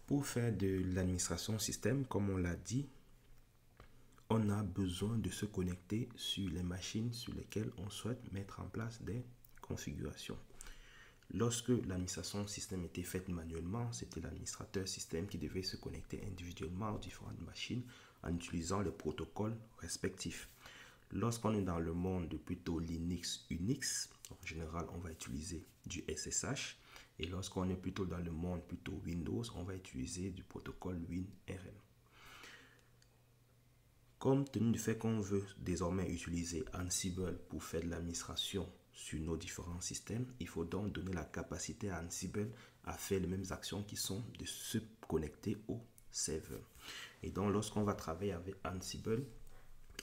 Pour faire de l'administration système, comme on l'a dit, on a besoin de se connecter sur les machines sur lesquelles on souhaite mettre en place des configurations. Lorsque l'administration système était faite manuellement, c'était l'administrateur système qui devait se connecter individuellement aux différentes machines en utilisant les protocoles respectifs. Lorsqu'on est dans le monde plutôt Linux, Unix, en général, on va utiliser du SSH. Et lorsqu'on est plutôt dans le monde plutôt Windows, on va utiliser du protocole WinRM. Compte tenu du fait qu'on veut désormais utiliser Ansible pour faire de l'administration sur nos différents systèmes, il faut donc donner la capacité à Ansible à faire les mêmes actions qui sont de se connecter au serveur. Et donc, lorsqu'on va travailler avec Ansible,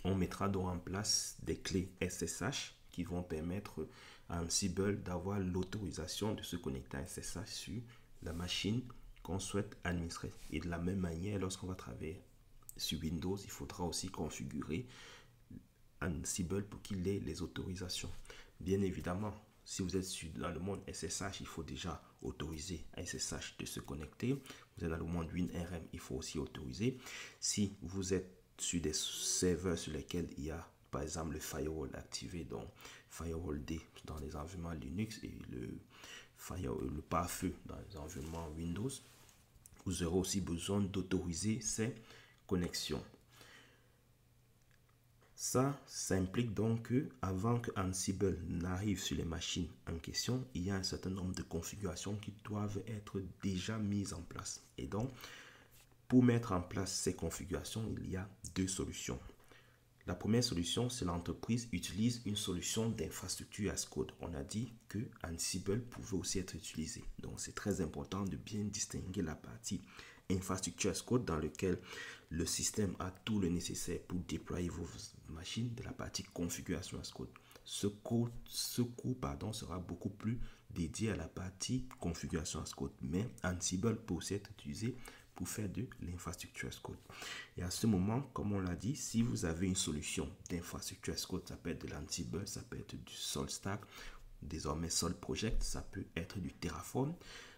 on mettra donc en place des clés SSH qui vont permettre à Ansible d'avoir l'autorisation de se connecter à SSH sur la machine qu'on souhaite administrer. Et de la même manière, lorsqu'on va travailler sur Windows, il faudra aussi configurer Ansible pour qu'il ait les autorisations. Bien évidemment, si vous êtes dans le monde SSH, il faut déjà autoriser à SSH de se connecter. Vous êtes dans le monde WinRM, il faut aussi autoriser. Si vous êtes sur des serveurs sur lesquels il y a par exemple le firewall activé, donc firewall D dans les environnements Linux et le pare-feu dans les environnements Windows, vous aurez aussi besoin d'autoriser ces connexions. Ça implique donc que avant que Ansible n'arrive sur les machines en question, il y a un certain nombre de configurations qui doivent être déjà mises en place. Et donc, pour mettre en place ces configurations, il y a deux solutions. La première solution, c'est l'entreprise utilise une solution d'infrastructure as code. On a dit que Ansible pouvait aussi être utilisé. Donc, c'est très important de bien distinguer la partie infrastructure as code dans lequel le système a tout le nécessaire pour déployer vos machines de la partie configuration as code. Ce cours sera beaucoup plus dédié à la partie configuration as code, mais Ansible peut aussi être utilisé pour faire de l'infrastructure as code. Et à ce moment, comme on l'a dit, si vous avez une solution d'infrastructure as code, ça peut être de l'Ansible, ça peut être du SaltStack, désormais Salt Project, ça peut être du Terraform.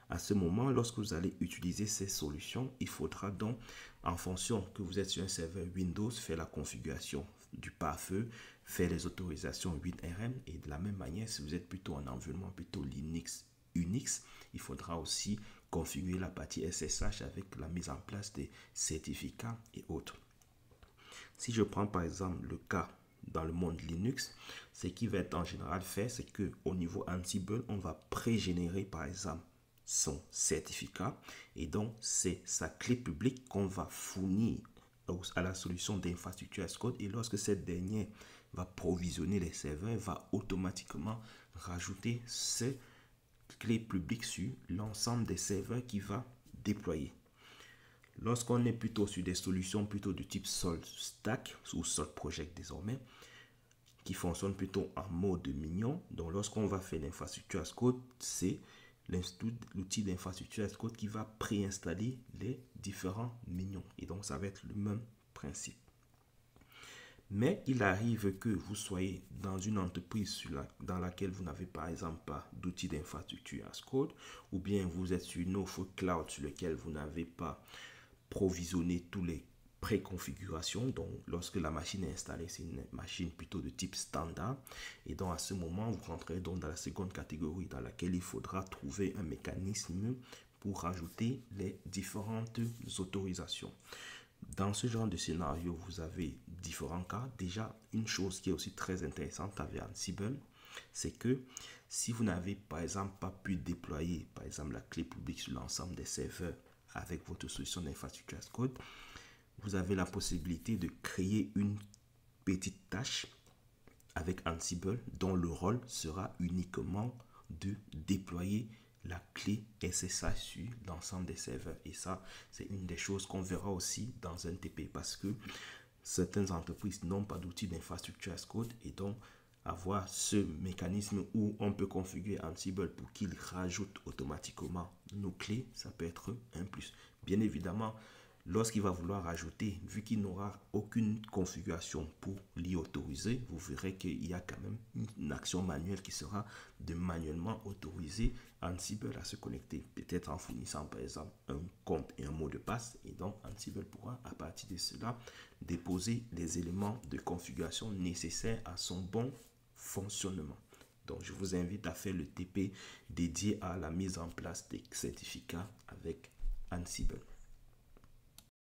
À ce moment, lorsque vous allez utiliser ces solutions, il faudra donc, en fonction que vous êtes sur un serveur Windows, faire la configuration du pare-feu, faire les autorisations WinRM, et de la même manière, si vous êtes plutôt en environnement plutôt Linux, Unix, il faudra aussi configurer la partie SSH avec la mise en place des certificats et autres. Si je prends par exemple le cas dans le monde Linux, ce qui va être en général fait, c'est que au niveau Ansible, on va pré-générer par exemple son certificat et donc c'est sa clé publique qu'on va fournir à la solution d'infrastructure as code, et lorsque cette dernière va provisionner les serveurs, elle va automatiquement rajouter ces clés publiques sur l'ensemble des serveurs qui va déployer. Lorsqu'on est plutôt sur des solutions plutôt du type SaltStack ou Salt Project désormais, qui fonctionnent plutôt en mode mignon, donc lorsqu'on va faire l'infrastructure as code, c'est l'outil d'infrastructure as code qui va préinstaller les différents mignons. Et donc, ça va être le même principe. Mais il arrive que vous soyez dans une entreprise dans laquelle vous n'avez par exemple pas d'outil d'infrastructure as code, ou bien vous êtes sur une offre cloud sur laquelle vous n'avez pas provisionné tous les préconfigurations. Donc, lorsque la machine est installée, c'est une machine plutôt de type standard. Et donc, à ce moment, vous rentrez donc dans la seconde catégorie dans laquelle il faudra trouver un mécanisme pour rajouter les différentes autorisations. Dans ce genre de scénario, vous avez différents cas. Déjà, une chose qui est aussi très intéressante avec Ansible, c'est que si vous n'avez par exemple pas pu déployer par exemple la clé publique sur l'ensemble des serveurs avec votre solution d'infrastructure as code, vous avez la possibilité de créer une petite tâche avec Ansible dont le rôle sera uniquement de déployer la clé SSH sur l'ensemble des serveurs. Et ça, c'est une des choses qu'on verra aussi dans un TP, parce que certaines entreprises n'ont pas d'outils d'infrastructure as code, et donc avoir ce mécanisme où on peut configurer Ansible pour qu'il rajoute automatiquement nos clés, ça peut être un plus. Bien évidemment, lorsqu'il va vouloir rajouter, vu qu'il n'aura aucune configuration pour l'y autoriser, vous verrez qu'il y a quand même une action manuelle qui sera de manuellement autoriser Ansible à se connecter, peut-être en fournissant par exemple un compte et un mot de passe. Et donc, Ansible pourra, à partir de cela, déposer les éléments de configuration nécessaires à son bon fonctionnement. Donc, je vous invite à faire le TP dédié à la mise en place des certificats avec Ansible.